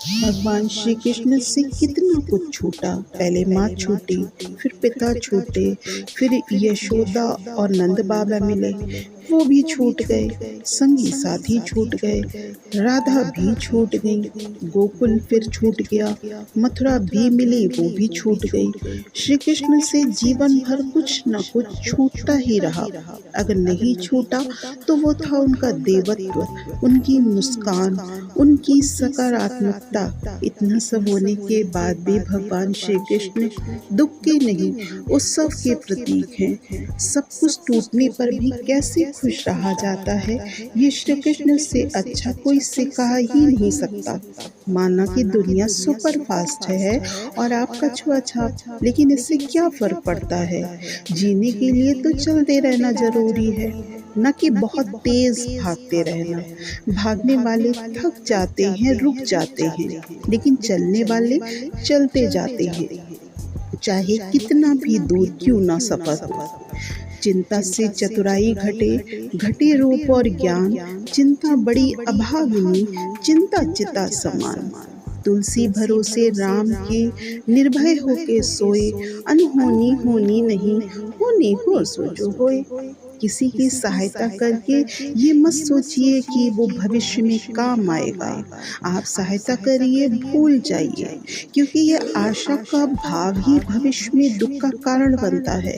भगवान श्री कृष्ण से कितना कुछ छूटा। पहले माँ छूटी, फिर पिता छूटे, फिर यशोदा और नंद बाबा मिले, वो भी छूट गए। संगी साथी छूट गए, राधा भी छूट गई, गोकुल फिर छूट गया, मथुरा भी मिली, वो भी छूट गई। श्री कृष्ण से जीवन भर कुछ न कुछ छूटता ही रहा। अगर नहीं छूटा तो वो था उनका देवत्व, उनकी मुस्कान, उनकी सकारात्मकता। इतना सब होने के बाद भी भगवान श्री कृष्ण दुख के नहीं, उत्सव के प्रतीक हैं। सब कुछ टूटने पर भी कैसे खुश रहा जाता है, ये श्री कृष्ण से अच्छा कोई सिखा ही नहीं सकता। माना कि दुनिया सुपर फास्ट है और आप कछुआ छाप, लेकिन इससे क्या फर्क पड़ता है। जीने के लिए तो चलते रहना जरूरी है, न कि बहुत तेज भागते रहना। भागने वाले थक जाते हैं, रुक जाते हैं, लेकिन चलने वाले चलते जाते हैं, चाहे कितना भी दूर क्यों ना सफर हो। चिंता से चतुराई घटे, घटे रूप और ज्ञान। चिंता बड़ी अभागिनी, चिंता चिता समान। तुलसी भरोसे राम के, निर्भय होके सोए। अनहोनी होनी नहीं, होनी हो सो जो होए। किसी की सहायता करके ये मत सोचिए कि वो भविष्य में काम आएगा। आप सहायता करिए, भूल जाइए, क्योंकि ये आशा का भाव ही भविष्य में दुख का कारण बनता है।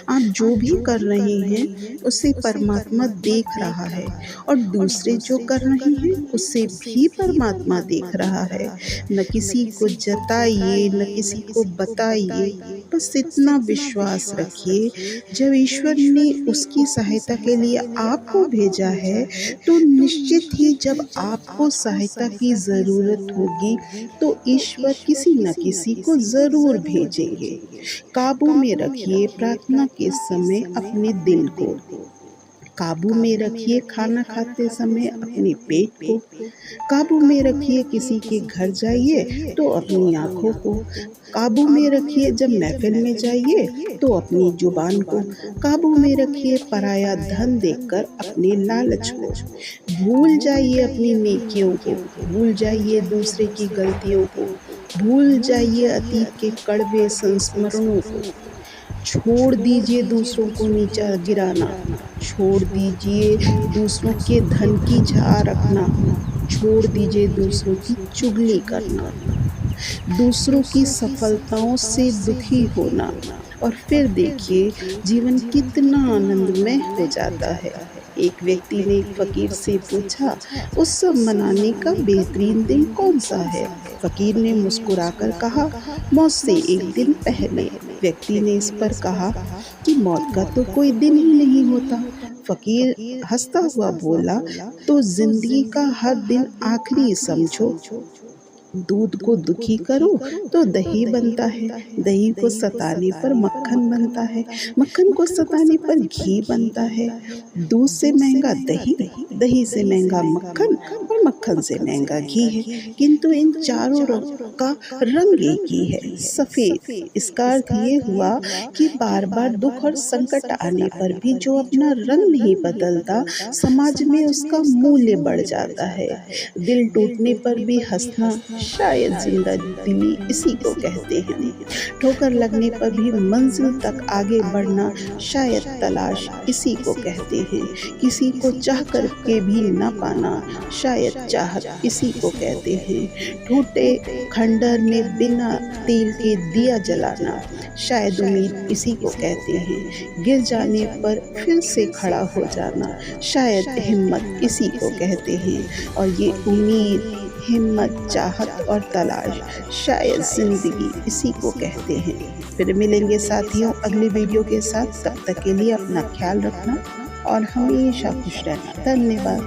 आप जो भी कर रहे हैं उसे परमात्मा देख रहा है, और दूसरे जो कर रहे हैं उसे भी परमात्मा देख रहा है। न किसी को जताइए, न किसी को बताइए, बस इतना विश्वास रखिए, जब ईश्वर ने उसकी सहायता के लिए आपको भेजा है, तो निश्चित ही जब आपको सहायता की जरूरत होगी तो ईश्वर किसी न किसी को जरूर भेजेंगे। काबू में रखिए प्रार्थना के समय अपने दिल को, काबू में रखिए खाना खाते समय अपने पेट को, काबू में रखिए किसी के घर जाइए तो अपनी आँखों को, काबू में रखिए जब महफिल में जाइए तो अपनी जुबान को, काबू में रखिए पराया धन देखकर अपने लालच को। भूल जाइए अपनी नेकियों को, भूल जाइए दूसरे की गलतियों को, भूल जाइए अतीत के कड़वे संस्मरणों को। छोड़ दीजिए दूसरों को नीचा गिराना, छोड़ दीजिए दूसरों के धन की झाड़ रखना, छोड़ दीजिए दूसरों की चुगली करना, दूसरों की सफलताओं से दुखी होना, और फिर देखिए जीवन कितना आनंदमय हो जाता है। एक व्यक्ति ने एक फकीर से पूछा, उत्सव मनाने का बेहतरीन दिन कौन सा है। फकीर ने मुस्कुराकर कहा, मौत से एक दिन पहले। व्यक्ति ने इस पर कहा कि मौत का तो कोई दिन ही नहीं होता। फकीर हंसता हुआ बोला, तो जिंदगी का हर दिन आखिरी समझो। दूध को दुखी करो तो दही बनता है, दही को सताने पर मक्खन बनता है, मक्खन को सताने पर घी बनता है। दूध से महंगा दही, दही से महंगा मक्खन, और मक्खन से महंगा घी है, किंतु इन चारों का रंग एक ही है, सफेद। इसका अर्थ ये हुआ कि बार बार दुख और संकट आने पर भी जो अपना रंग नहीं बदलता, समाज में उसका मूल्य बढ़ जाता है। दिल टूटने पर भी हंसना शायद जिंदा दिली इसी को कहते हैं। ठोकर लगने पर भी मंजिल तक आगे बढ़ना शायद तलाश इसी को कहते हैं। किसी को चाह कर के भी न पाना शायद चाहत इसी को कहते हैं। टूटे खंडर में बिना तेल के दिया जलाना शायद उम्मीद इसी को कहते हैं। गिर जाने पर फिर से खड़ा हो जाना शायद हिम्मत इसी को कहते हैं। और ये उम्मीद, हिम्मत, चाहत और तलाश शायद जिंदगी इसी को कहते हैं। फिर मिलेंगे साथियों अगले वीडियो के साथ। तब तक के लिए अपना ख्याल रखना और हमेशा खुश रहना। धन्यवाद।